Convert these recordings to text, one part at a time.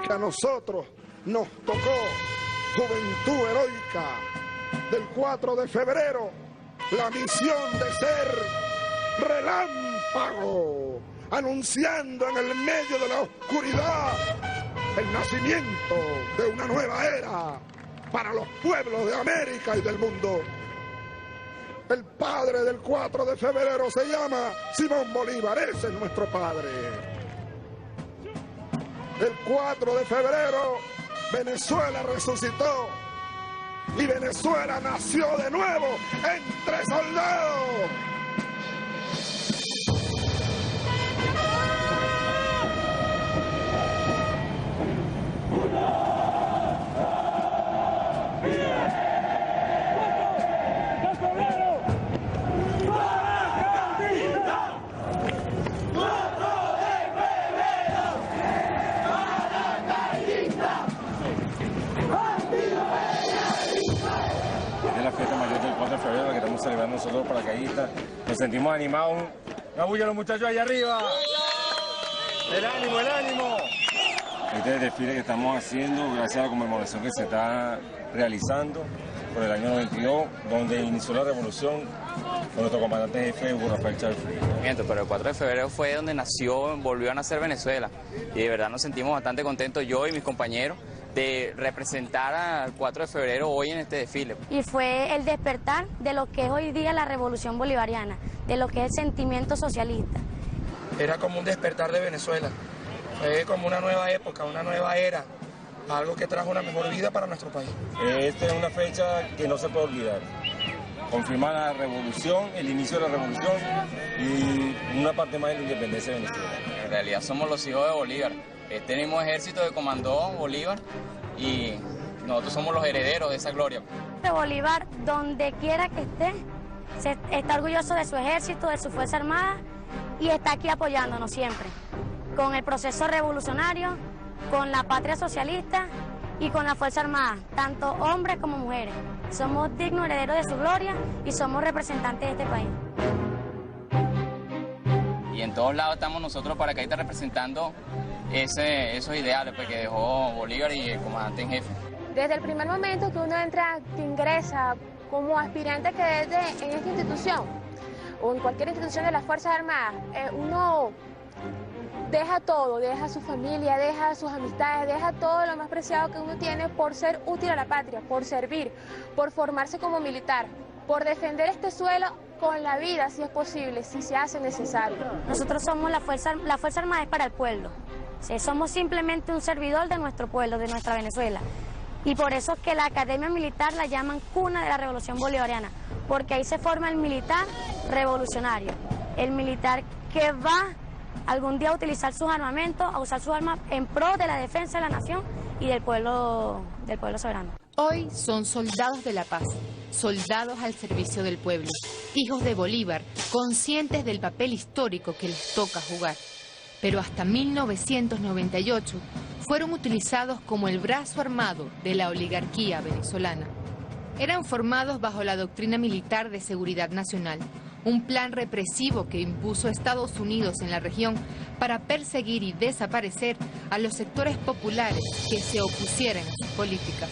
A nosotros nos tocó Juventud Heroica del 4 de febrero, la misión de ser relámpago, anunciando en el medio de la oscuridad el nacimiento de una nueva era para los pueblos de América y del mundo. El padre del 4 de febrero se llama Simón Bolívar, ese es nuestro padre. El 4 de febrero Venezuela resucitó y Venezuela nació de nuevo entre soldados. Celebrando nosotros paracaidistas, nos sentimos animados. ¡Una bulla a los muchachos allá arriba! ¡El ánimo, el ánimo! Este es el desfile que estamos haciendo gracias a la conmemoración que se está realizando por el año 92, donde inició la revolución con nuestro comandante jefe Hugo Rafael Chávez Frías. Pero el 4 de febrero fue donde volvió a nacer Venezuela, y de verdad nos sentimos bastante contentos, yo y mis compañeros, de representar al 4 de febrero hoy en este desfile. Y fue el despertar de lo que es hoy día la revolución bolivariana, de lo que es el sentimiento socialista. Era como un despertar de Venezuela, fue como una nueva época, una nueva era, algo que trajo una mejor vida para nuestro país. Esta es una fecha que no se puede olvidar. Confirmar la revolución, el inicio de la revolución y una parte más de la independencia de Venezuela. En realidad somos los hijos de Bolívar. Este mismo ejército que comandó Bolívar y nosotros somos los herederos de esa gloria. Bolívar, donde quiera que esté, está orgulloso de su ejército, de su fuerza armada y está aquí apoyándonos siempre, con el proceso revolucionario, con la patria socialista y con la fuerza armada, tanto hombres como mujeres. Somos dignos herederos de su gloria y somos representantes de este país. Y en todos lados estamos nosotros paracaidistas representando esos ideales que dejó Bolívar y el comandante en jefe. Desde el primer momento que uno entra, que ingresa como aspirante que desde en esta institución o en cualquier institución de las Fuerzas Armadas, uno deja todo, deja su familia, deja sus amistades, deja todo lo más preciado que uno tiene por ser útil a la patria, por servir, por formarse como militar, por defender este suelo con la vida si es posible, si se hace necesario. Nosotros somos la Fuerza Armada es para el pueblo. Sí, somos simplemente un servidor de nuestro pueblo, de nuestra Venezuela. Y por eso es que la Academia Militar la llaman cuna de la Revolución Bolivariana, porque ahí se forma el militar revolucionario, el militar que va algún día a utilizar sus armamentos, a usar sus armas en pro de la defensa de la nación y del pueblo soberano. Hoy son soldados de la paz, soldados al servicio del pueblo, hijos de Bolívar, conscientes del papel histórico que les toca jugar. Pero hasta 1998 fueron utilizados como el brazo armado de la oligarquía venezolana. Eran formados bajo la doctrina militar de seguridad nacional, un plan represivo que impuso Estados Unidos en la región para perseguir y desaparecer a los sectores populares que se opusieran a sus políticas.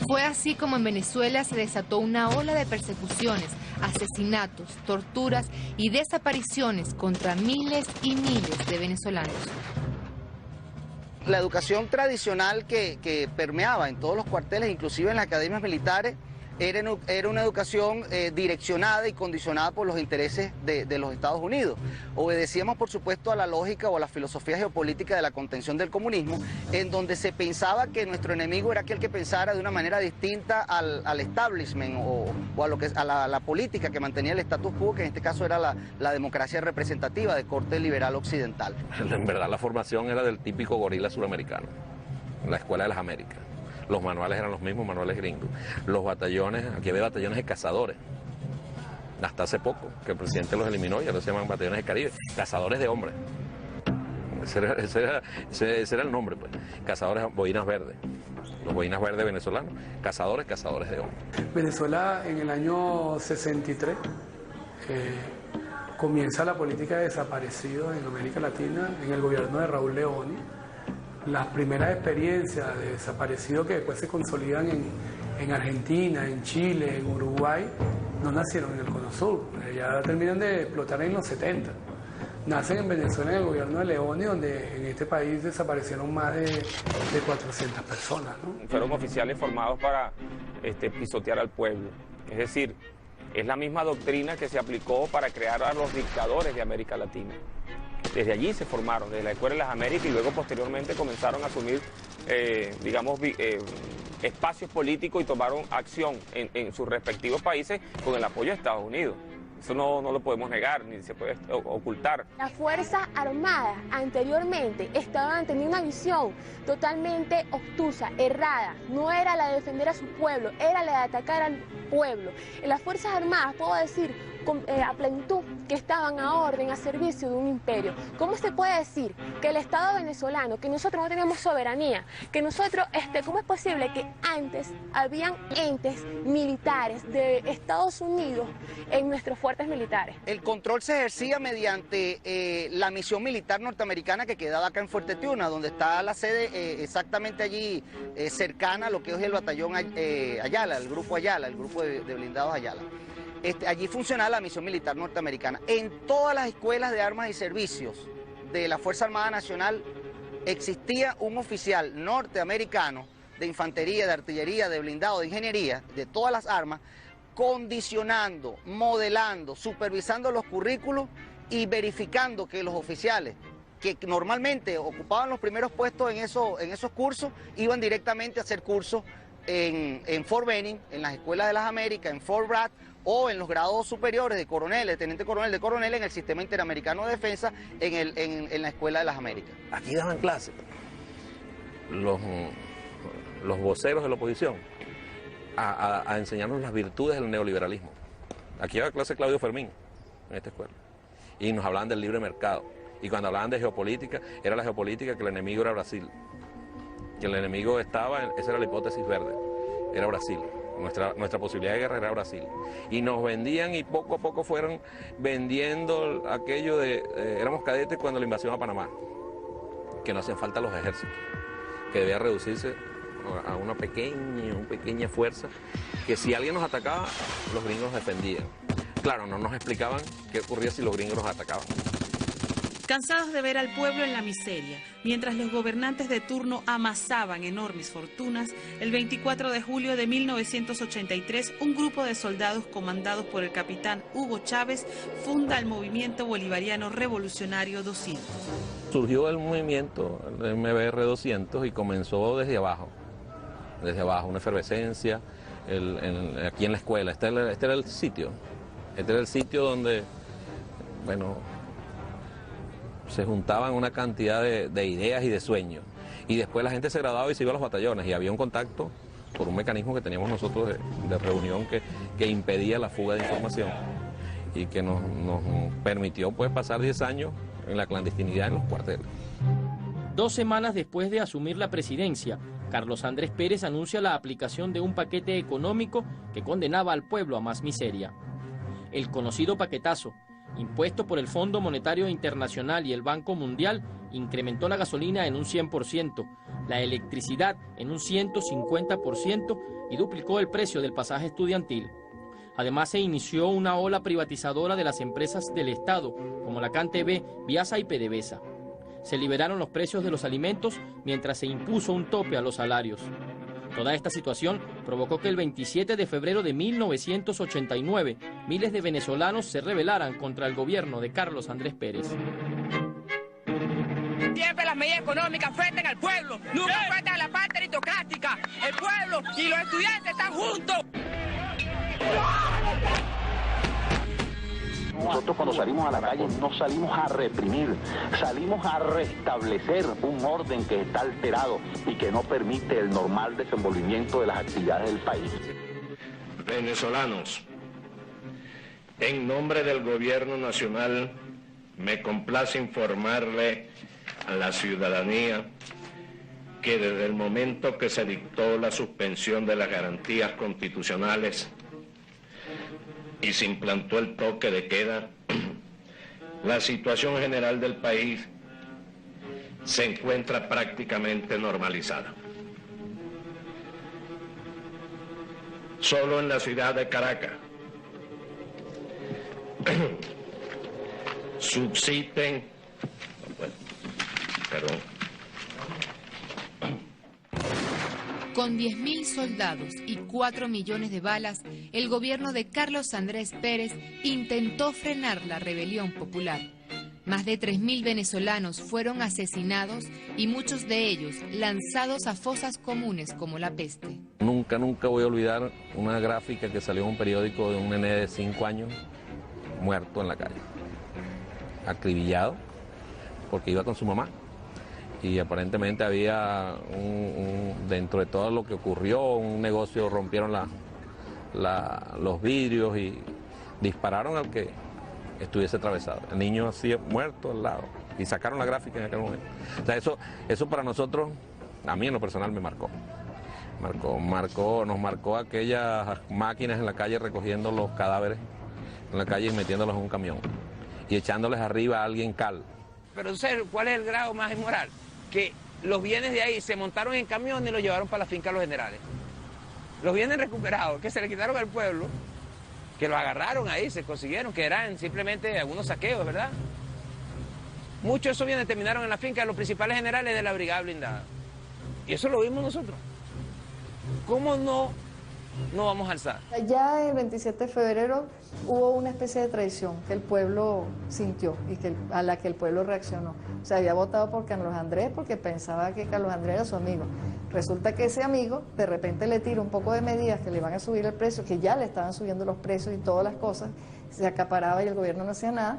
Fue así como en Venezuela se desató una ola de persecuciones, asesinatos, torturas y desapariciones contra miles y miles de venezolanos. La educación tradicional que permeaba en todos los cuarteles, inclusive en las academias militares, era una educación direccionada y condicionada por los intereses de los Estados Unidos. Obedecíamos, por supuesto, a la lógica o a la filosofía geopolítica de la contención del comunismo, en donde se pensaba que nuestro enemigo era aquel que pensara de una manera distinta al establishment o a la política que mantenía el status quo, que en este caso era la democracia representativa de corte liberal occidental. En verdad la formación era del típico gorila suramericano, la Escuela de las Américas. Los manuales eran los mismos, manuales gringos. Los batallones, aquí había batallones de cazadores. Hasta hace poco, que el presidente los eliminó y ahora se llaman batallones de Caribe. Cazadores de hombres. Ese era el nombre, pues. Cazadores, boinas verdes. Los boinas verdes venezolanos. Cazadores de hombres. Venezuela en el año 63 comienza la política de desaparecidos en América Latina en el gobierno de Raúl Leoni. Las primeras experiencias de desaparecidos que después se consolidan en Argentina, en Chile, en Uruguay, no nacieron en el Cono Sur, ya terminan de explotar en los 70. Nacen en Venezuela en el gobierno de Leoni, donde en este país desaparecieron más de 400 personas, ¿no? Fueron oficiales formados para pisotear al pueblo, es decir, es la misma doctrina que se aplicó para crear a los dictadores de América Latina. Desde allí se formaron, desde la Escuela de las Américas, y luego posteriormente comenzaron a asumir, espacios políticos y tomaron acción en sus respectivos países con el apoyo de Estados Unidos. Eso no lo podemos negar, ni se puede ocultar. Las Fuerzas Armadas anteriormente tenían una visión totalmente obtusa, errada. No era la de defender a su pueblo, era la de atacar al pueblo. En las Fuerzas Armadas, puedo decir a plenitud, que estaban a orden, a servicio de un imperio. ¿Cómo se puede decir que el Estado venezolano, que nosotros no tenemos soberanía, que nosotros, ¿cómo es posible que antes habían entes militares de Estados Unidos en nuestros fuertes militares? El control se ejercía mediante la misión militar norteamericana que quedaba acá en Fuerte Tiuna, donde está la sede exactamente allí cercana a lo que es el batallón Ayala, el grupo de blindados Ayala. Allí funcionaba la misión militar norteamericana. En todas las escuelas de armas y servicios de la Fuerza Armada Nacional existía un oficial norteamericano de infantería, de artillería, de blindado, de ingeniería, de todas las armas, condicionando, modelando, supervisando los currículos y verificando que los oficiales que normalmente ocupaban los primeros puestos en esos cursos iban directamente a hacer cursos en Fort Benning, en las escuelas de las Américas, en Fort Bragg, o en los grados superiores de coronel, de teniente coronel, de coronel en el Sistema Interamericano de Defensa, en la Escuela de las Américas. Aquí daban clases los voceros de la oposición a enseñarnos las virtudes del neoliberalismo. Aquí daba clase Claudio Fermín en esta escuela y nos hablaban del libre mercado, y cuando hablaban de geopolítica, era la geopolítica que el enemigo era Brasil, que el enemigo esa era la hipótesis verde, era Brasil. Nuestra posibilidad de guerra era Brasil. Y nos vendían, y poco a poco fueron vendiendo aquello éramos cadetes cuando la invasión a Panamá, que no hacían falta los ejércitos, que debía reducirse a una pequeña fuerza, que si alguien nos atacaba, los gringos nos defendían. Claro, no nos explicaban qué ocurría si los gringos nos atacaban. Cansados de ver al pueblo en la miseria, mientras los gobernantes de turno amasaban enormes fortunas, el 24 de julio de 1983, un grupo de soldados comandados por el capitán Hugo Chávez funda el Movimiento Bolivariano Revolucionario 200. Surgió el movimiento, el MBR 200, y comenzó desde abajo, una efervescencia aquí en la escuela. Este era el sitio donde, se juntaban una cantidad de ideas y de sueños, y después la gente se graduaba y se iba a los batallones, y había un contacto por un mecanismo que teníamos nosotros de reunión que impedía la fuga de información y que nos permitió pasar 10 años en la clandestinidad en los cuarteles. 2 semanas después de asumir la presidencia, Carlos Andrés Pérez anuncia la aplicación de un paquete económico que condenaba al pueblo a más miseria. El conocido paquetazo, impuesto por el Fondo Monetario Internacional y el Banco Mundial, incrementó la gasolina en un 100%, la electricidad en un 150% y duplicó el precio del pasaje estudiantil. Además, se inició una ola privatizadora de las empresas del Estado, como la CanTV, Viasa y PDVSA. Se liberaron los precios de los alimentos mientras se impuso un tope a los salarios. Toda esta situación provocó que el 27 de febrero de 1989 miles de venezolanos se rebelaran contra el gobierno de Carlos Andrés Pérez. Siempre las medidas económicas afectan al pueblo, nunca afectan a la parte aristocrática. El pueblo y los estudiantes están juntos. Nosotros cuando salimos a la calle no salimos a reprimir, salimos a restablecer un orden que está alterado y que no permite el normal desenvolvimiento de las actividades del país. Venezolanos, en nombre del Gobierno Nacional, me complace informarle a la ciudadanía que desde el momento que se dictó la suspensión de las garantías constitucionales y se implantó el toque de queda, la situación general del país se encuentra prácticamente normalizada. Solo en la ciudad de Caracas subsisten, Con 10.000 soldados y 4 millones de balas, el gobierno de Carlos Andrés Pérez intentó frenar la rebelión popular. Más de 3.000 venezolanos fueron asesinados y muchos de ellos lanzados a fosas comunes como la peste. Nunca voy a olvidar una gráfica que salió en un periódico de un nene de 5 años muerto en la calle, acribillado porque iba con su mamá. Y aparentemente había dentro de todo lo que ocurrió, un negocio, rompieron los vidrios y dispararon al que estuviese atravesado. El niño así muerto al lado. Y sacaron la gráfica en aquel momento. O sea, eso para nosotros, a mí en lo personal me marcó. Nos marcó aquellas máquinas en la calle recogiendo los cadáveres en la calle y metiéndolos en un camión. Y echándoles arriba a alguien cal. Pero ¿cuál es el grado más inmoral? Que los bienes de ahí se montaron en camión y los llevaron para la finca de los generales. Los bienes recuperados, que se le quitaron al pueblo, que los agarraron ahí, se consiguieron, que eran simplemente algunos saqueos, ¿verdad? Muchos de esos bienes terminaron en la finca de los principales generales de la brigada blindada. Y eso lo vimos nosotros. ¿Cómo no vamos a alzar? Ya el 27 de febrero hubo una especie de traición que el pueblo sintió y a la que el pueblo reaccionó. O sea, había votado por Carlos Andrés porque pensaba que Carlos Andrés era su amigo. Resulta que ese amigo de repente le tira un poco de medidas que le van a subir el precio, que ya le estaban subiendo los precios y todas las cosas, se acaparaba y el gobierno no hacía nada,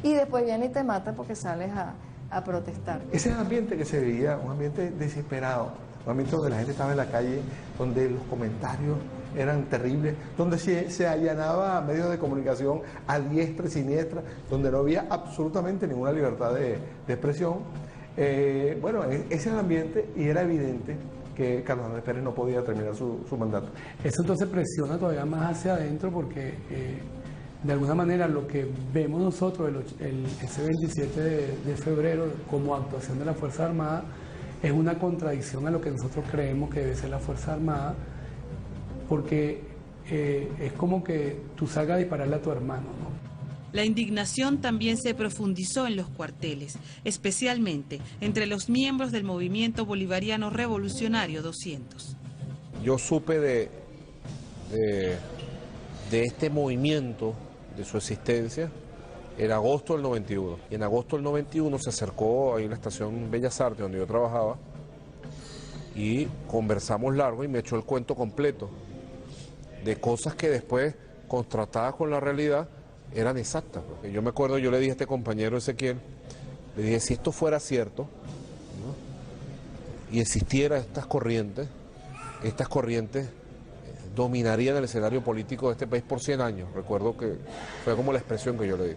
y después viene y te mata porque sales a protestar. Ese ambiente que se veía, un ambiente desesperado, un ambiente donde la gente estaba en la calle, donde los comentarios eran terribles, donde se allanaba medios de comunicación a diestra y siniestra, donde no había absolutamente ninguna libertad de expresión. Bueno, ese era el ambiente y era evidente que Carlos Andrés Pérez no podía terminar su mandato. Eso entonces presiona todavía más hacia adentro porque de alguna manera lo que vemos nosotros ese 27 de febrero como actuación de la Fuerza Armada es una contradicción a lo que nosotros creemos que debe ser la Fuerza Armada, porque es como que tú salgas a dispararle a tu hermano, ¿no? La indignación también se profundizó en los cuarteles, especialmente entre los miembros del Movimiento Bolivariano Revolucionario 200. Yo supe de este movimiento, de su existencia, en agosto del 91. Y en agosto del 91 se acercó ahí a la estación Bellas Artes, donde yo trabajaba, y conversamos largo y me echó el cuento completo de cosas que después, contrastadas con la realidad, eran exactas. Porque yo me acuerdo, yo le dije a este compañero Ezequiel, le dije, si esto fuera cierto, ¿no? Y existiera estas corrientes dominarían el escenario político de este país por 100 años. Recuerdo que fue como la expresión que yo le di.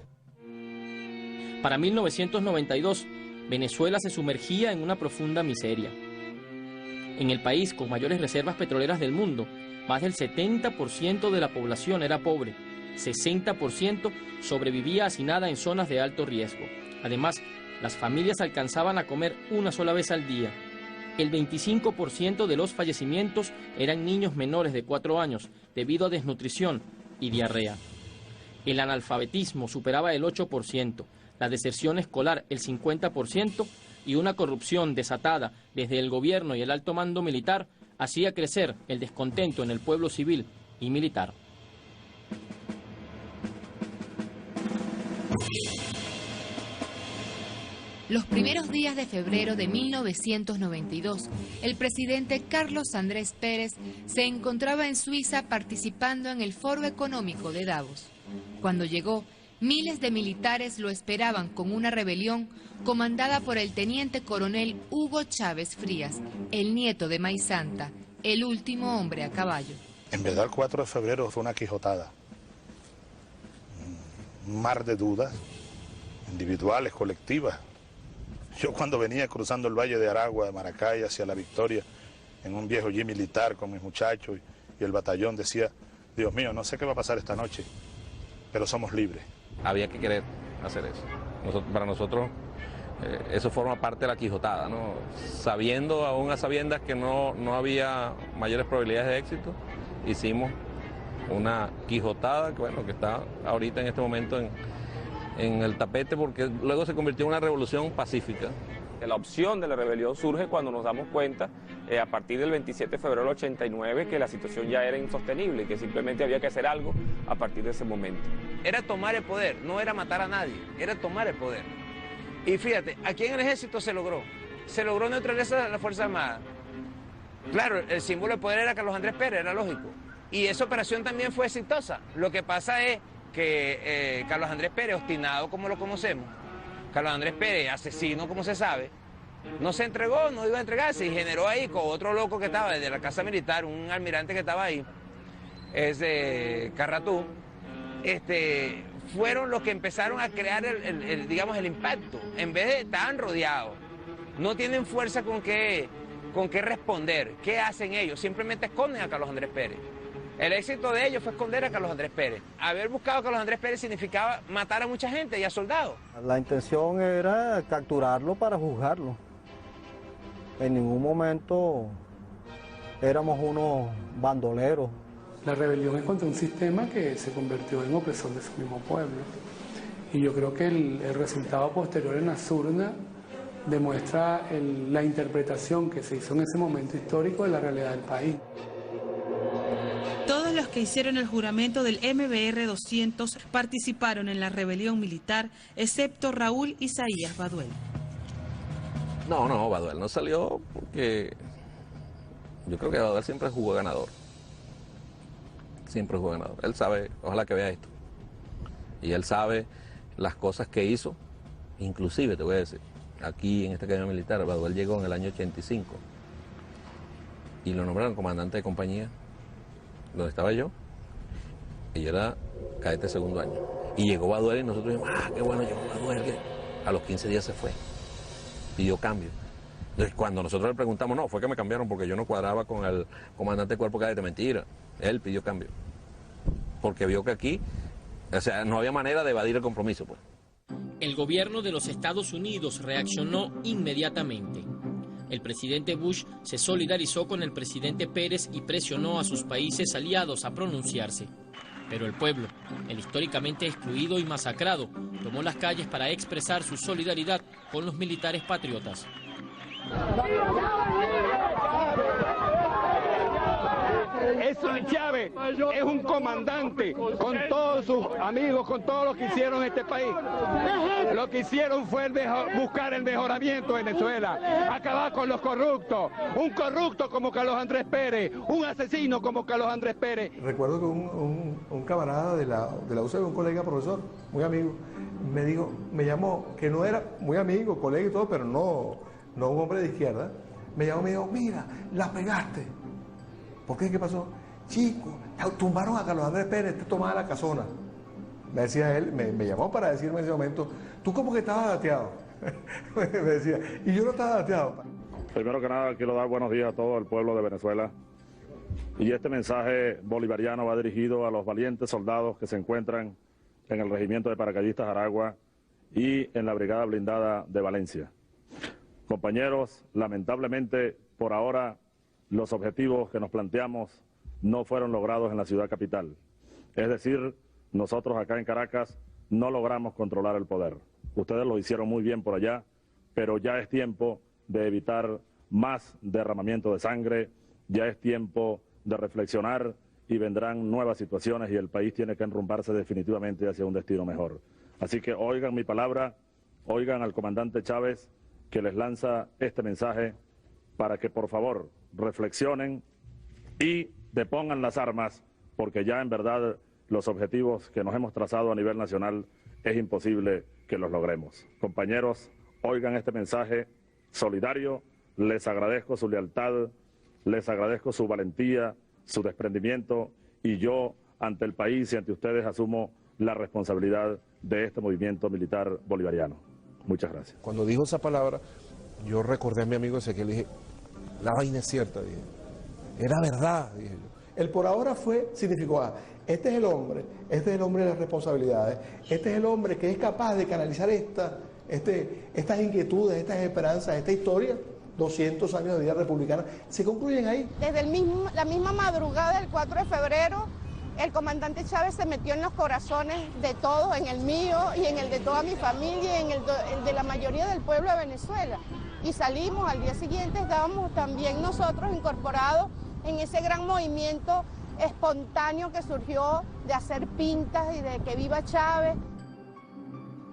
Para 1992, Venezuela se sumergía en una profunda miseria. En el país con mayores reservas petroleras del mundo, más del 70% de la población era pobre, 60% sobrevivía hacinada en zonas de alto riesgo. Además, las familias alcanzaban a comer una sola vez al día. El 25% de los fallecimientos eran niños menores de 4 años debido a desnutrición y diarrea. El analfabetismo superaba el 8%, la deserción escolar el 50% y una corrupción desatada desde el gobierno y el alto mando militar hacía crecer el descontento en el pueblo civil y militar. Los primeros días de febrero de 1992, el presidente Carlos Andrés Pérez se encontraba en Suiza participando en el Foro Económico de Davos. Cuando llegó, miles de militares lo esperaban con una rebelión comandada por el teniente coronel Hugo Chávez Frías, el nieto de Maysanta, el último hombre a caballo. En verdad el 4 de febrero fue una quijotada, un mar de dudas, individuales, colectivas. Yo cuando venía cruzando el Valle de Aragua, de Maracay, hacia La Victoria, en un viejo jeep militar con mis muchachos y el batallón, decía, Dios mío, no sé qué va a pasar esta noche, pero somos libres. Había que querer hacer eso. Para nosotros eso forma parte de la quijotada, ¿no? Sabiendo, aún a sabiendas que no había mayores probabilidades de éxito, hicimos una quijotada que, bueno, que está ahorita en este momento en el tapete, porque luego se convirtió en una revolución pacífica. La opción de la rebelión surge cuando nos damos cuenta, a partir del 27 de febrero del 89, que la situación ya era insostenible, que simplemente había que hacer algo a partir de ese momento. Era tomar el poder, no era matar a nadie, era tomar el poder. Y fíjate, aquí en el ejército se logró neutralizar a la Fuerza Armada. Claro, el símbolo de poder era Carlos Andrés Pérez, era lógico. Y esa operación también fue exitosa. Lo que pasa es que Carlos Andrés Pérez, obstinado como lo conocemos, Carlos Andrés Pérez, asesino como se sabe, no se entregó, no iba a entregarse y generó ahí con otro loco que estaba desde la Casa Militar, un almirante que estaba ahí, es de Carratú, fueron los que empezaron a crear digamos, el impacto. En vez de estar rodeados, no tienen fuerza con qué responder. ¿Qué hacen ellos? Simplemente esconden a Carlos Andrés Pérez. El éxito de ellos fue esconder a Carlos Andrés Pérez. Haber buscado a Carlos Andrés Pérez significaba matar a mucha gente y a soldados. La intención era capturarlo para juzgarlo. En ningún momento éramos unos bandoleros. La rebelión es contra un sistema que se convirtió en opresor de su mismo pueblo. Y yo creo que el resultado posterior en las urnas demuestra la interpretación que se hizo en ese momento histórico de la realidad del país. Todos los que hicieron el juramento del MBR 200 participaron en la rebelión militar, excepto Raúl Isaías Baduel. No, Baduel no salió porque yo creo que Baduel siempre jugó ganador. Siempre jugó ganador. Él sabe, ojalá que vea esto. Y él sabe las cosas que hizo, inclusive te voy a decir, aquí en esta academia militar, Baduel llegó en el año 85 y lo nombraron comandante de compañía, donde estaba yo, y yo era cadete de segundo año. Y llegó Baduel y nosotros dijimos, qué bueno llegó Baduel, que a los 15 días se fue, pidió cambio. Entonces cuando nosotros le preguntamos, no, fue que me cambiaron porque yo no cuadraba con el comandante de cuerpo cadete, mentira, él pidió cambio, porque vio que aquí, o sea, no había manera de evadir el compromiso, pues. El gobierno de los Estados Unidos reaccionó inmediatamente. El presidente Bush se solidarizó con el presidente Pérez y presionó a sus países aliados a pronunciarse. Pero el pueblo, el históricamente excluido y masacrado, tomó las calles para expresar su solidaridad con los militares patriotas. Eso es Chávez, es un comandante con todos sus amigos, con todos los que hicieron este país. Lo que hicieron fue buscar el mejoramiento de Venezuela, acabar con los corruptos, un corrupto como Carlos Andrés Pérez, un asesino como Carlos Andrés Pérez. Recuerdo que un camarada de la UCB, un colega profesor, muy amigo, me llamó, que no era muy amigo, colega y todo, pero no un hombre de izquierda, me llamó y me dijo, mira, la pegaste. ¿Por qué? ¿Qué pasó? Chico, tumbaron a Carlos Andrés Pérez, te tomaba la casona. Me decía él, me llamó para decirme en ese momento, ¿tú cómo que estabas dateado? Me decía, y yo no estaba dateado. Primero que nada, quiero dar buenos días a todo el pueblo de Venezuela. Y este mensaje bolivariano va dirigido a los valientes soldados que se encuentran en el Regimiento de Paracaidistas Aragua y en la Brigada Blindada de Valencia. Compañeros, lamentablemente, por ahora, los objetivos que nos planteamos no fueron logrados en la ciudad capital. Es decir, nosotros acá en Caracas no logramos controlar el poder. Ustedes lo hicieron muy bien por allá, pero ya es tiempo de evitar más derramamiento de sangre ya es tiempo de reflexionar y vendrán nuevas situaciones y el país tiene que enrumbarse definitivamente hacia un destino mejor. Así que oigan mi palabra, oigan al comandante Chávez que les lanza este mensaje para que por favor reflexionen y depongan las armas, porque ya en verdad los objetivos que nos hemos trazado a nivel nacional es imposible que los logremos. Compañeros, oigan este mensaje solidario, les agradezco su lealtad, les agradezco su valentía, su desprendimiento, y yo ante el país y ante ustedes asumo la responsabilidad de este movimiento militar bolivariano. Muchas gracias. Cuando dijo esa palabra, yo recordé a mi amigo Ezequiel y dije, la vaina es cierta, dije, era verdad, dije yo. El por ahora significó, este es el hombre de las responsabilidades, este es el hombre que es capaz de canalizar estas inquietudes, estas esperanzas, esta historia. 200 años de vida republicana, se concluyen ahí. Desde la misma madrugada del 4 de febrero, el comandante Chávez se metió en los corazones de todos, en el mío y en el de toda mi familia, y en el de la mayoría del pueblo de Venezuela. Y salimos, al día siguiente estábamos también nosotros incorporados en ese gran movimiento espontáneo que surgió de hacer pintas y de que viva Chávez.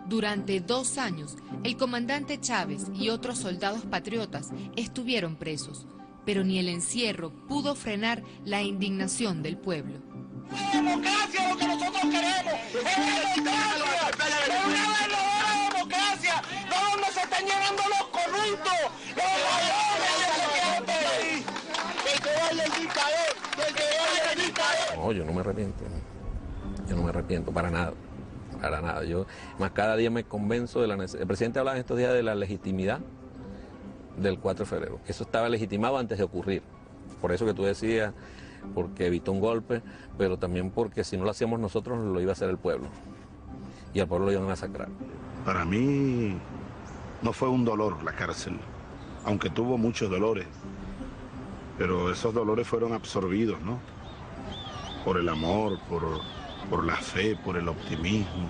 Durante 2 años, el comandante Chávez y otros soldados patriotas estuvieron presos, pero ni el encierro pudo frenar la indignación del pueblo. Democracia es lo que nosotros queremos, es democracia, es una verdadera democracia, no donde se están llenando los corruptos, los ladrones del país, que vaya el dictador, que vaya el dictador. No, yo no me arrepiento para nada. Para nada, yo más cada día me convenzo de la necesidad. El presidente hablaba en estos días de la legitimidad del 4 de febrero. Eso estaba legitimado antes de ocurrir. Por eso que tú decías, porque evitó un golpe, pero también porque si no lo hacíamos nosotros, lo iba a hacer el pueblo. Y al pueblo lo iban a masacrar. Para mí no fue un dolor la cárcel, aunque tuvo muchos dolores. Pero esos dolores fueron absorbidos, ¿no? Por el amor, por la fe, por el optimismo.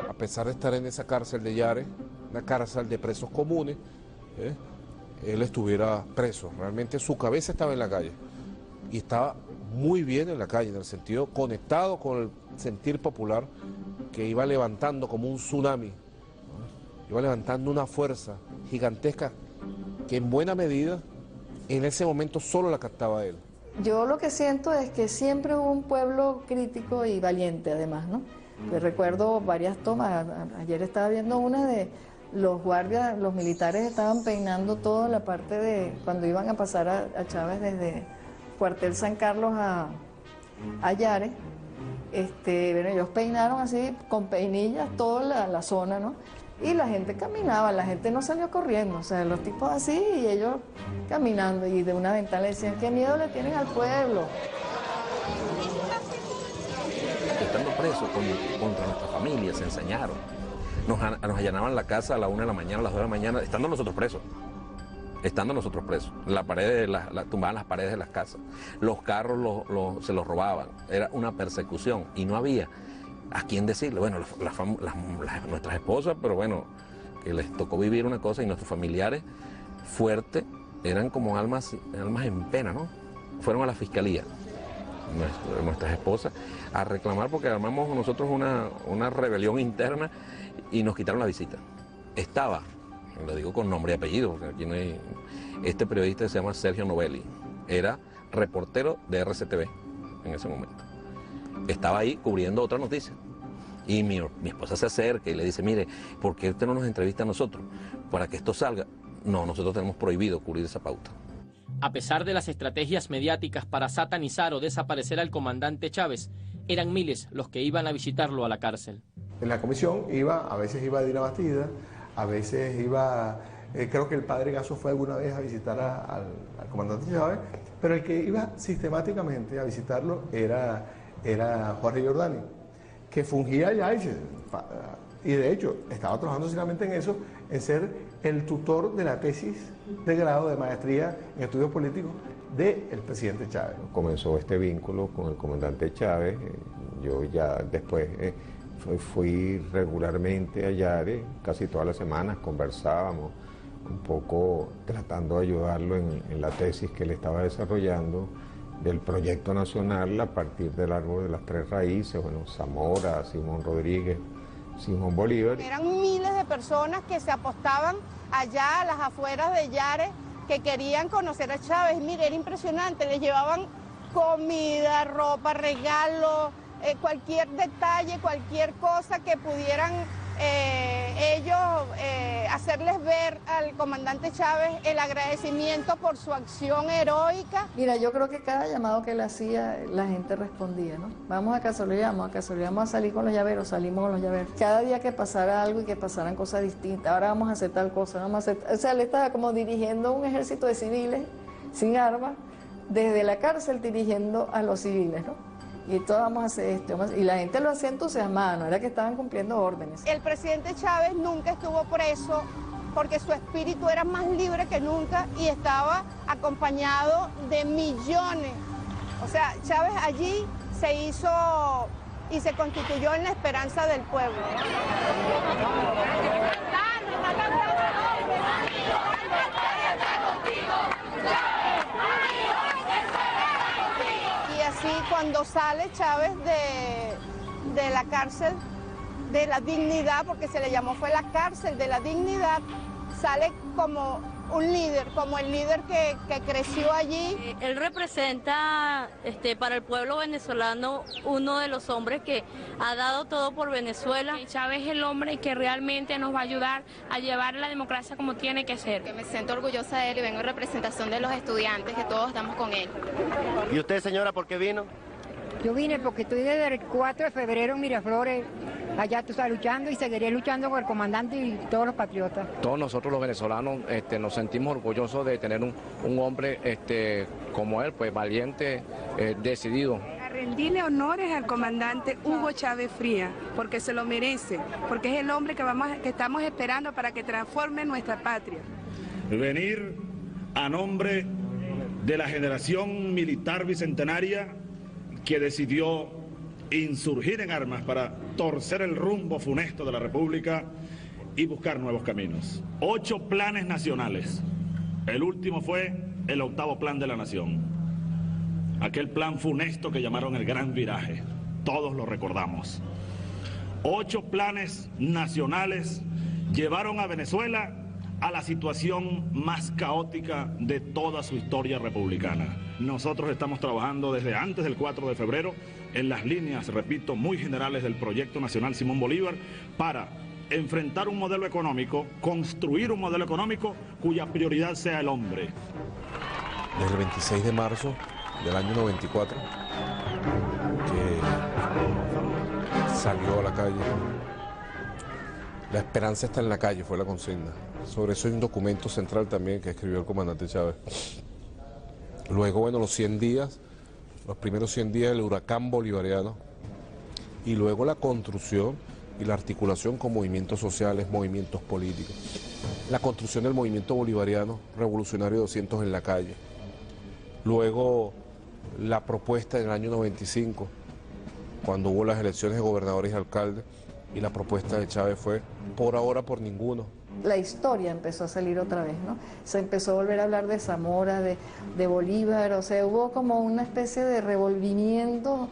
A pesar de estar en esa cárcel de Yare, una cárcel de presos comunes, él estuviera preso. Realmente su cabeza estaba en la calle y estaba muy bien en la calle, en el sentido conectado con el sentir popular que iba levantando como un tsunami, ¿no? Iba levantando una fuerza gigantesca que en buena medida en ese momento solo la captaba él. Yo lo que siento es que siempre hubo un pueblo crítico y valiente además, ¿no? Yo recuerdo varias tomas, ayer estaba viendo una de los guardias, los militares estaban peinando toda la parte de cuando iban a pasar a Chávez desde Cuartel San Carlos a Yare. Bueno, ellos peinaron así con peinillas toda la zona, ¿no? Y la gente caminaba, la gente no salió corriendo, o sea, los tipos así y ellos caminando, y de una ventana le decían, ¿qué miedo le tienen al pueblo? Estando presos contra nuestra familia, se ensañaron. Nos allanaban la casa a la 1 de la mañana, a las 2 de la mañana, estando nosotros presos. Tumbaban las paredes de las casas. Los carros se los robaban. Era una persecución y no había a quién decirle. Bueno, nuestras esposas, pero bueno, que les tocó vivir una cosa, y nuestros familiares fuertes eran como almas en pena, ¿no? Fueron a la fiscalía, nuestras esposas, a reclamar porque armamos nosotros una rebelión interna y nos quitaron la visita. Estaba, lo digo con nombre y apellido, porque aquí no hay... Este periodista se llama Sergio Novelli, era reportero de RCTV en ese momento. Estaba ahí cubriendo otra noticia. Y mi esposa se acerca y le dice, mire, ¿por qué usted no nos entrevista a nosotros? Para que esto salga. No, nosotros tenemos prohibido cubrir esa pauta. A pesar de las estrategias mediáticas para satanizar o desaparecer al comandante Chávez, eran miles los que iban a visitarlo a la cárcel. En la comisión a veces iba Dina Bastida, a veces iba, creo que el padre Gasso fue alguna vez a visitar al comandante Chávez, pero el que iba sistemáticamente a visitarlo era Jorge Giordani, que fungía ya y de hecho estaba trabajando solamente en eso, en ser el tutor de la tesis de grado de maestría en estudios políticos del presidente Chávez. Comenzó este vínculo con el comandante Chávez. Yo ya después fui regularmente a Yare, casi todas las semanas conversábamos, un poco tratando de ayudarlo en la tesis que él estaba desarrollando del proyecto nacional a partir del árbol de las tres raíces, bueno, Zamora, Simón Rodríguez, Simón Bolívar. Eran miles de personas que se apostaban allá a las afueras de Yare, que querían conocer a Chávez. Mire, era impresionante, les llevaban comida, ropa, regalos, cualquier detalle, cualquier cosa que pudieran ellos hacerles ver al comandante Chávez el agradecimiento por su acción heroica. Mira, yo creo que cada llamado que él hacía, la gente respondía, ¿no? Vamos a Cazolé, vamos a salir con los llaveros, salimos con los llaveros. Cada día que pasara algo y que pasaran cosas distintas, ahora vamos a hacer tal cosa, vamos a hacer... O sea, él estaba como dirigiendo un ejército de civiles sin armas, desde la cárcel dirigiendo a los civiles, ¿no? Y todos vamos a hacer esto, y la gente lo hacía entusiasmada, no era que estaban cumpliendo órdenes. El presidente Chávez nunca estuvo preso porque su espíritu era más libre que nunca y estaba acompañado de millones. O sea, Chávez allí se hizo y se constituyó en la esperanza del pueblo. Así cuando sale Chávez de la cárcel de la dignidad, porque se le llamó fue la cárcel de la dignidad, sale como un líder, como el líder que creció allí. Él representa para el pueblo venezolano uno de los hombres que ha dado todo por Venezuela. Chávez es el hombre que realmente nos va a ayudar a llevar la democracia como tiene que ser. Me siento orgullosa de él y vengo en representación de los estudiantes, que todos estamos con él. ¿Y usted, señora, por qué vino? Yo vine porque estoy desde el 4 de febrero en Miraflores, allá tú estás luchando y seguiré luchando con el comandante y todos los patriotas. Todos nosotros los venezolanos nos sentimos orgullosos de tener un hombre como él, pues valiente, decidido. A rendirle honores al comandante Hugo Chávez Frías, porque se lo merece, porque es el hombre que estamos esperando para que transforme nuestra patria. Venir a nombre de la generación militar bicentenaria que decidió insurgir en armas para torcer el rumbo funesto de la República y buscar nuevos caminos. 8 planes nacionales. El último fue el 8º plan de la nación. Aquel plan funesto que llamaron el Gran Viraje. Todos lo recordamos. 8 planes nacionales llevaron a Venezuela a la situación más caótica de toda su historia republicana. Nosotros estamos trabajando desde antes del 4 de febrero en las líneas, repito, muy generales del Proyecto Nacional Simón Bolívar para enfrentar un modelo económico, construir un modelo económico cuya prioridad sea el hombre. Desde el 26 de marzo del año 94, que salió a la calle. La esperanza está en la calle, fue la consigna. Sobre eso hay un documento central también que escribió el comandante Chávez. Luego, bueno, los primeros 100 días del huracán bolivariano, y luego la construcción y la articulación con movimientos sociales, movimientos políticos. La construcción del movimiento bolivariano revolucionario 200 en la calle. Luego la propuesta en el año 95, cuando hubo las elecciones de gobernadores y alcaldes, y la propuesta de Chávez fue, por ahora, por ninguno. La historia empezó a salir otra vez, ¿no? Se empezó a volver a hablar de Zamora, de Bolívar, o sea, hubo como una especie de revolvimiento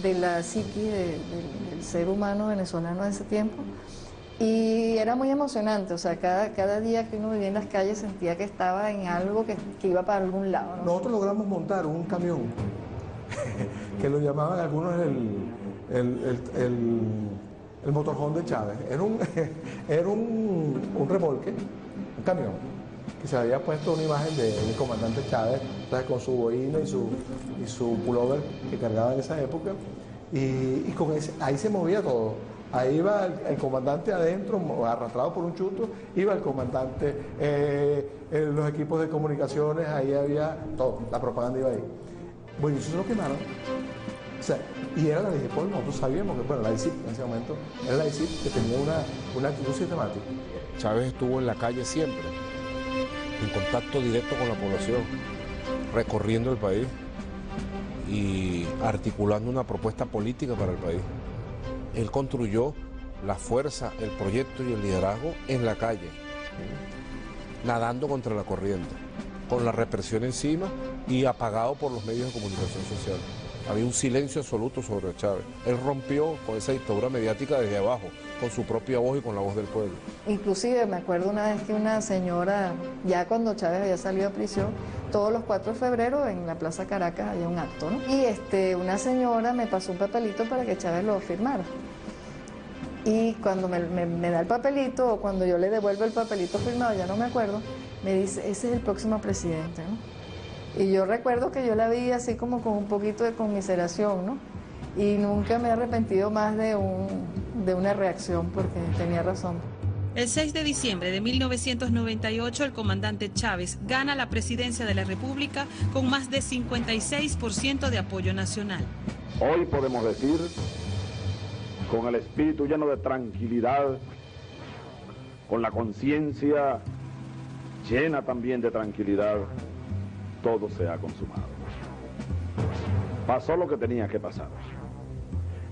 de la psiqui del ser humano venezolano de ese tiempo. Y era muy emocionante, o sea, cada día que uno vivía en las calles sentía que estaba en algo que iba para algún lado, ¿no? Nosotros logramos montar un camión, que lo llamaban algunos el motorhome de Chávez. Era un remolque, un camión, que se había puesto una imagen del comandante Chávez, ¿sabes? Con su boina y su pullover que cargaba en esa época, y con ahí se movía todo. Ahí iba el comandante adentro, arrastrado por un chuto, iba el comandante, los equipos de comunicaciones, ahí había todo, la propaganda iba ahí. Bueno, eso se lo quemaron. O sea, y era la DIGEPOL, nosotros sabíamos que, bueno, la DICIP en ese momento, era la DICIP que tenía una actitud sistemática. Chávez estuvo en la calle siempre, en contacto directo con la población, recorriendo el país y articulando una propuesta política para el país. Él construyó la fuerza, el proyecto y el liderazgo en la calle, nadando contra la corriente, con la represión encima y apagado por los medios de comunicación social. Había un silencio absoluto sobre Chávez. Él rompió con esa dictadura mediática desde abajo, con su propia voz y con la voz del pueblo. Inclusive me acuerdo una vez que una señora, ya cuando Chávez había salido de prisión, todos los 4 de febrero en la Plaza Caracas había un acto, ¿no? Y una señora me pasó un papelito para que Chávez lo firmara. Y cuando me da el papelito, o cuando yo le devuelvo el papelito firmado, ya no me acuerdo, me dice, ese es el próximo presidente, ¿no? Y yo recuerdo que yo la vi así como con un poquito de conmiseración, ¿no? Y nunca me he arrepentido más de una reacción, porque tenía razón. El 6 de diciembre de 1998, el comandante Chávez gana la presidencia de la República con más de 56% de apoyo nacional. Hoy podemos decir, con el espíritu lleno de tranquilidad, con la conciencia llena también de tranquilidad, todo se ha consumado. Pasó lo que tenía que pasar.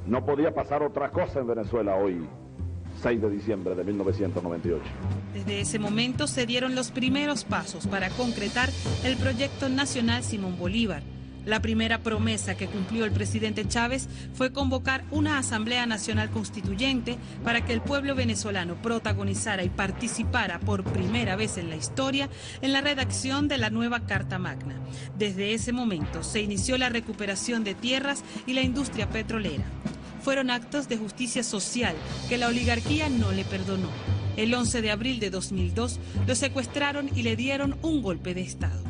No podía pasar otra cosa en Venezuela hoy, 6 de diciembre de 1998. Desde ese momento se dieron los primeros pasos para concretar el proyecto nacional Simón Bolívar. La primera promesa que cumplió el presidente Chávez fue convocar una Asamblea Nacional Constituyente para que el pueblo venezolano protagonizara y participara por primera vez en la historia en la redacción de la nueva Carta Magna. Desde ese momento se inició la recuperación de tierras y la industria petrolera. Fueron actos de justicia social que la oligarquía no le perdonó. El 11 de abril de 2002 lo secuestraron y le dieron un golpe de Estado.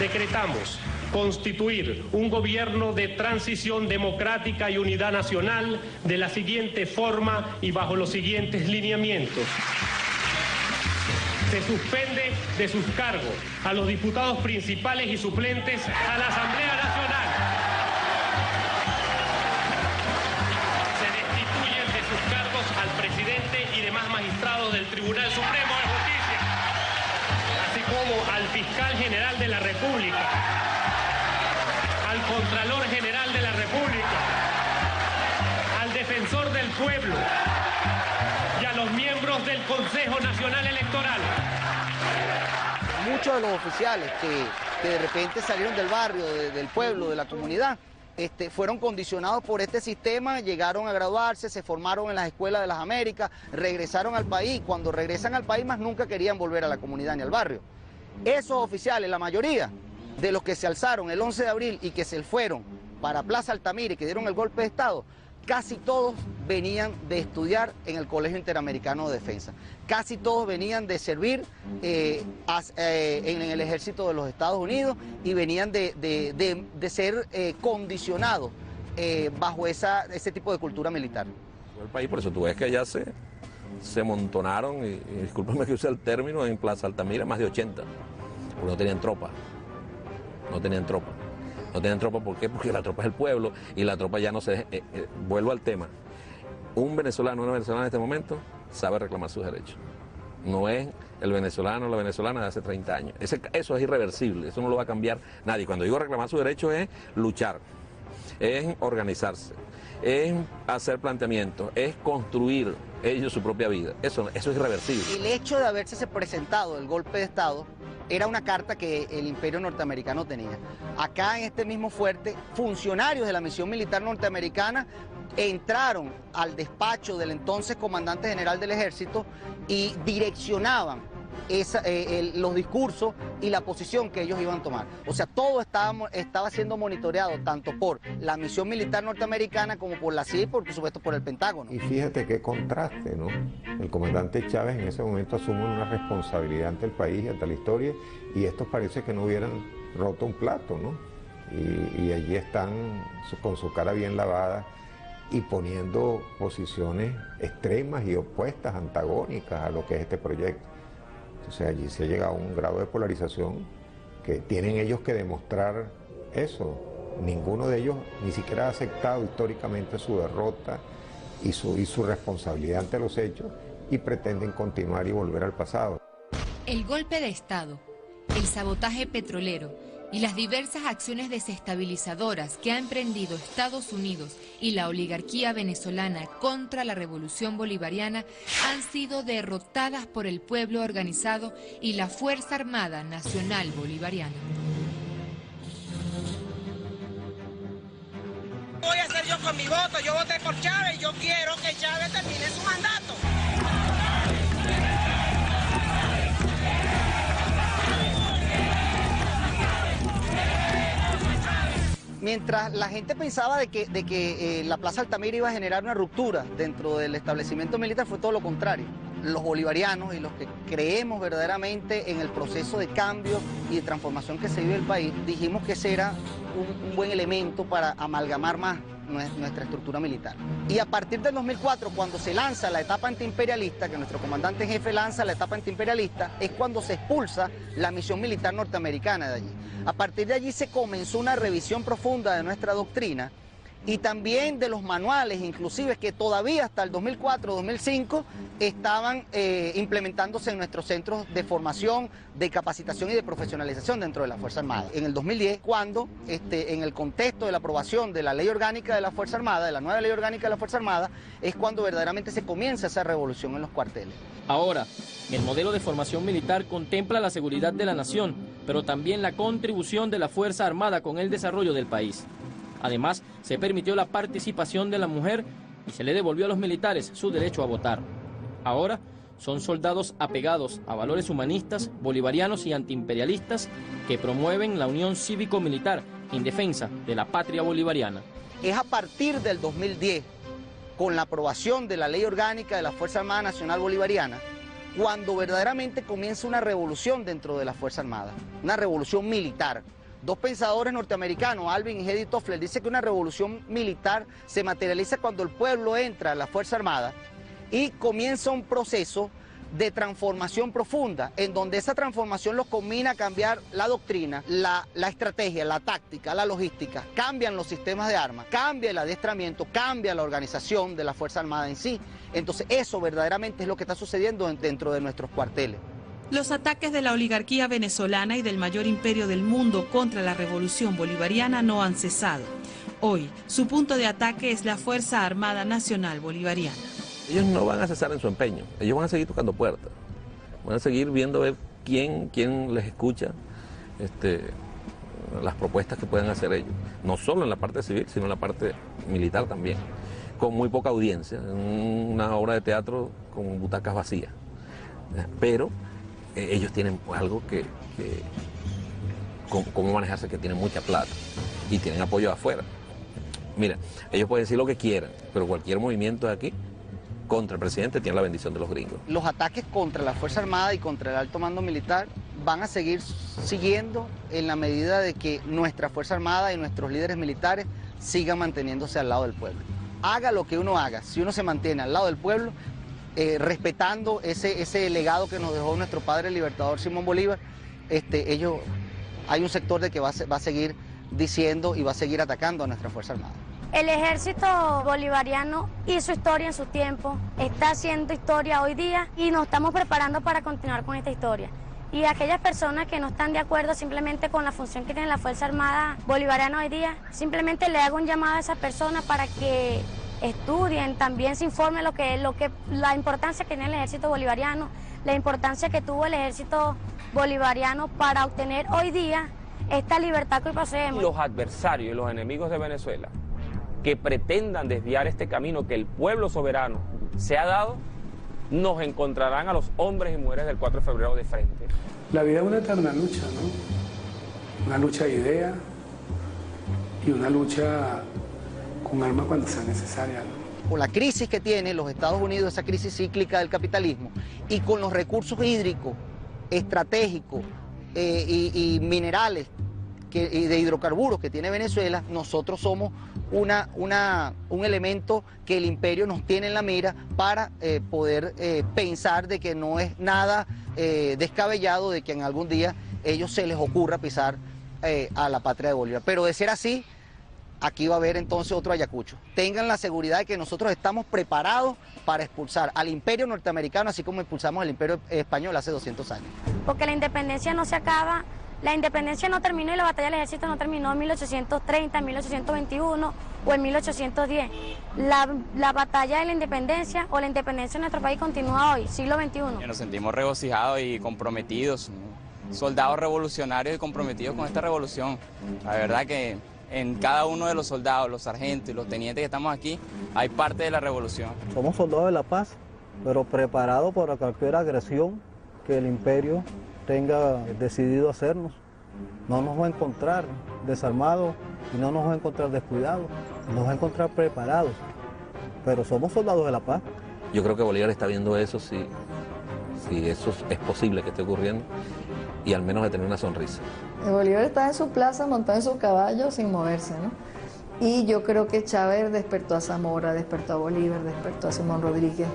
Decretamos constituir un gobierno de transición democrática y unidad nacional de la siguiente forma y bajo los siguientes lineamientos. Se suspende de sus cargos a los diputados principales y suplentes a la Asamblea Nacional. Se destituyen de sus cargos al presidente y demás magistrados del Tribunal Supremo de Justicia, así como al fiscal general de la República, al Contralor General de la República, al Defensor del Pueblo y a los miembros del Consejo Nacional Electoral. Muchos de los oficiales que de repente salieron del barrio, del pueblo, de la comunidad, fueron condicionados por este sistema, llegaron a graduarse, se formaron en las escuelas de las Américas, regresaron al país. Cuando regresan al país más nunca querían volver a la comunidad ni al barrio. Esos oficiales, la mayoría de los que se alzaron el 11 de abril y que se fueron para Plaza Altamira y que dieron el golpe de Estado, casi todos venían de estudiar en el Colegio Interamericano de Defensa. Casi todos venían de servir en el ejército de los Estados Unidos y venían de ser condicionados bajo ese tipo de cultura militar. El país, por eso tú ves que allá se montonaron, y discúlpame que use el término, en Plaza Altamira más de 80, porque no tenían tropa. No tenían tropa. No tienen tropa, ¿por qué? Porque la tropa es el pueblo y la tropa ya no se... vuelvo al tema. Un venezolano, una venezolana en este momento sabe reclamar sus derechos. No es el venezolano o la venezolana de hace 30 años. Eso es irreversible, eso no lo va a cambiar nadie. Cuando digo reclamar sus derechos es luchar, es organizarse, es hacer planteamientos, es construir ellos su propia vida. Eso es irreversible. El hecho de haberse presentado el golpe de Estado era una carta que el imperio norteamericano tenía. Acá en este mismo fuerte, funcionarios de la misión militar norteamericana entraron al despacho del entonces comandante general del ejército y direccionaban los discursos y la posición que ellos iban a tomar. O sea, todo estaba siendo monitoreado tanto por la misión militar norteamericana como por la CIA y por supuesto por el Pentágono. Y fíjate qué contraste, ¿no? El comandante Chávez en ese momento asume una responsabilidad ante el país y ante la historia, y estos parece que no hubieran roto un plato, ¿no? Y allí están con su cara bien lavada y poniendo posiciones extremas y opuestas, antagónicas a lo que es este proyecto. O sea, allí se llega a un grado de polarización que tienen ellos que demostrar eso, ninguno de ellos ni siquiera ha aceptado históricamente su derrota y su responsabilidad ante los hechos, y pretenden continuar y volver al pasado. El golpe de Estado, el sabotaje petrolero y las diversas acciones desestabilizadoras que ha emprendido Estados Unidos y la oligarquía venezolana contra la revolución bolivariana han sido derrotadas por el pueblo organizado y la Fuerza Armada Nacional Bolivariana. ¿Qué voy a hacer yo con mi voto? Yo voté por Chávez y yo quiero que Chávez termine su mandato. Mientras la gente pensaba de que la Plaza Altamira iba a generar una ruptura dentro del establecimiento militar, fue todo lo contrario. Los bolivarianos y los que creemos verdaderamente en el proceso de cambio y de transformación que se vive el país, dijimos que ese era un buen elemento para amalgamar más nuestra estructura militar. Y a partir del 2004, cuando se lanza la etapa antiimperialista, que nuestro comandante en jefe lanza la etapa antiimperialista, es cuando se expulsa la misión militar norteamericana de allí. A partir de allí se comenzó una revisión profunda de nuestra doctrina y también de los manuales, inclusive, que todavía hasta el 2004-2005 estaban implementándose en nuestros centros de formación, de capacitación y de profesionalización dentro de la Fuerza Armada. En el 2010, cuando en el contexto de la aprobación de la Ley Orgánica de la Fuerza Armada, de la nueva Ley Orgánica de la Fuerza Armada, es cuando verdaderamente se comienza esa revolución en los cuarteles. Ahora, el modelo de formación militar contempla la seguridad de la nación, pero también la contribución de la Fuerza Armada con el desarrollo del país. Además, se permitió la participación de la mujer y se le devolvió a los militares su derecho a votar. Ahora son soldados apegados a valores humanistas, bolivarianos y antiimperialistas que promueven la unión cívico-militar en defensa de la patria bolivariana. Es a partir del 2010, con la aprobación de la Ley Orgánica de la Fuerza Armada Nacional Bolivariana, cuando verdaderamente comienza una revolución dentro de la Fuerza Armada, una revolución militar. Dos pensadores norteamericanos, Alvin y Hedy Toffler, dicen que una revolución militar se materializa cuando el pueblo entra a la Fuerza Armada y comienza un proceso de transformación profunda, en donde esa transformación los combina a cambiar la doctrina, la estrategia, la táctica, la logística, cambian los sistemas de armas, cambia el adiestramiento, cambia la organización de la Fuerza Armada en sí. Entonces eso verdaderamente es lo que está sucediendo dentro de nuestros cuarteles. Los ataques de la oligarquía venezolana y del mayor imperio del mundo contra la revolución bolivariana no han cesado. Hoy, su punto de ataque es la Fuerza Armada Nacional Bolivariana. Ellos no van a cesar en su empeño, ellos van a seguir tocando puertas, van a seguir viendo a ver quién les escucha las propuestas que pueden hacer ellos, no solo en la parte civil, sino en la parte militar también, con muy poca audiencia, una obra de teatro con butacas vacías, pero ellos tienen algo cómo manejarse, que tienen mucha plata y tienen apoyo de afuera. Mira, ellos pueden decir lo que quieran, pero cualquier movimiento de aquí contra el presidente tiene la bendición de los gringos. Los ataques contra la Fuerza Armada y contra el alto mando militar van a seguir siguiendo en la medida de que nuestra Fuerza Armada y nuestros líderes militares sigan manteniéndose al lado del pueblo. Haga lo que uno haga, si uno se mantiene al lado del pueblo, respetando ese legado que nos dejó nuestro padre el libertador Simón Bolívar, hay un sector de que va a seguir diciendo y va a seguir atacando a nuestra Fuerza Armada. El ejército bolivariano hizo historia en su tiempo, está haciendo historia hoy día y nos estamos preparando para continuar con esta historia. Y aquellas personas que no están de acuerdo simplemente con la función que tiene la Fuerza Armada bolivariana hoy día, simplemente le hago un llamado a esas personas para que estudien, también se informen la importancia que tiene el ejército bolivariano, la importancia que tuvo el ejército bolivariano para obtener hoy día esta libertad que hoy poseemos. Los adversarios y los enemigos de Venezuela que pretendan desviar este camino que el pueblo soberano se ha dado, nos encontrarán a los hombres y mujeres del 4 de febrero de frente. La vida es una eterna lucha, ¿no? Una lucha de ideas y una lucha con armas cuando sea necesaria, ¿no? Con la crisis que tiene los Estados Unidos, esa crisis cíclica del capitalismo, y con los recursos hídricos, estratégicos y minerales y de hidrocarburos que tiene Venezuela, nosotros somos un elemento que el imperio nos tiene en la mira para poder pensar de que no es nada descabellado de que en algún día ellos se les ocurra pisar a la patria de Bolívar. Pero de ser así, aquí va a haber entonces otro Ayacucho. Tengan la seguridad de que nosotros estamos preparados para expulsar al imperio norteamericano, así como expulsamos al imperio español hace 200 años. Porque la independencia no se acaba, la independencia no terminó y la batalla del ejército no terminó en 1830, en 1821 o en 1810. La batalla de la independencia o la independencia de nuestro país continúa hoy, siglo XXI. Nos sentimos regocijados y comprometidos, soldados revolucionarios y comprometidos con esta revolución. La verdad que en cada uno de los soldados, los sargentos y los tenientes que estamos aquí, hay parte de la revolución. Somos soldados de la paz, pero preparados para cualquier agresión que el imperio tenga decidido hacernos. No nos va a encontrar desarmados y no nos va a encontrar descuidados, nos va a encontrar preparados, pero somos soldados de la paz. Yo creo que Bolívar está viendo eso, si eso es posible que esté ocurriendo, y al menos de tener una sonrisa. Bolívar está en su plaza montado en su caballo sin moverse, ¿no? Y yo creo que Chávez despertó a Zamora, despertó a Bolívar, despertó a Simón Rodríguez,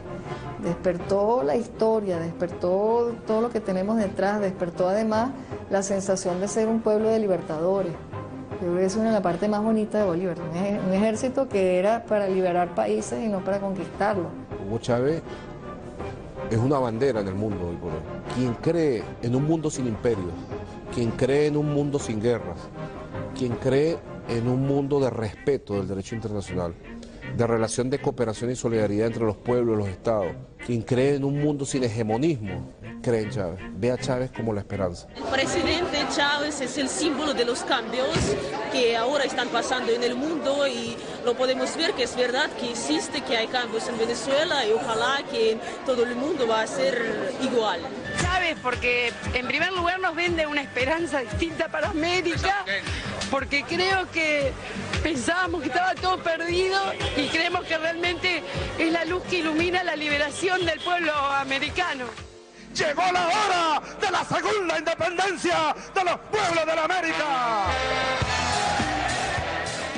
despertó la historia, despertó todo lo que tenemos detrás, despertó además la sensación de ser un pueblo de libertadores. Yo creo que es una de las partes más bonitas de Bolívar, un ejército que era para liberar países y no para conquistarlos. Hugo Chávez es una bandera en el mundo hoy por hoy. Quien cree en un mundo sin imperios, quien cree en un mundo sin guerras, quien cree en un mundo de respeto del derecho internacional, de relación de cooperación y solidaridad entre los pueblos y los estados, quien cree en un mundo sin hegemonismo, cree en Chávez, ve a Chávez como la esperanza. El presidente Chávez es el símbolo de los cambios que ahora están pasando en el mundo y lo podemos ver que es verdad que existe, que hay cambios en Venezuela y ojalá que en todo el mundo va a ser igual. Chávez, porque en primer lugar nos vende una esperanza distinta para América, porque creo que pensábamos que estaba todo perdido y creemos que realmente es la luz que ilumina la liberación del pueblo americano. Llegó la hora de la segunda independencia de los pueblos de la América.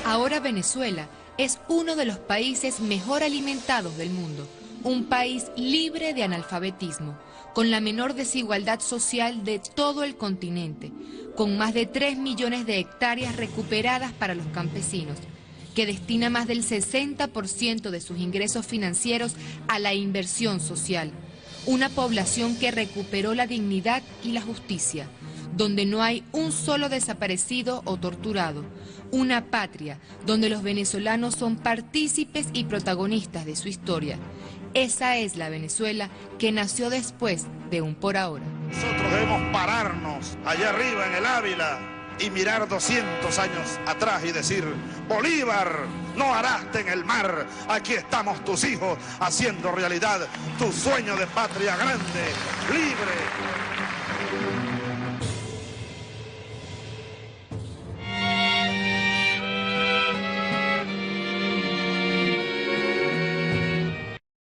Ahora Venezuela es uno de los países mejor alimentados del mundo, un país libre de analfabetismo, con la menor desigualdad social de todo el continente, con más de 3 millones de hectáreas recuperadas para los campesinos, que destina más del 60% de sus ingresos financieros a la inversión social. Una población que recuperó la dignidad y la justicia, donde no hay un solo desaparecido o torturado. Una patria donde los venezolanos son partícipes y protagonistas de su historia. Esa es la Venezuela que nació después de un por ahora. Nosotros debemos pararnos allá arriba en el Ávila y mirar 200 años atrás y decir: Bolívar, no araste en el mar, aquí estamos tus hijos haciendo realidad tu sueño de patria grande, libre.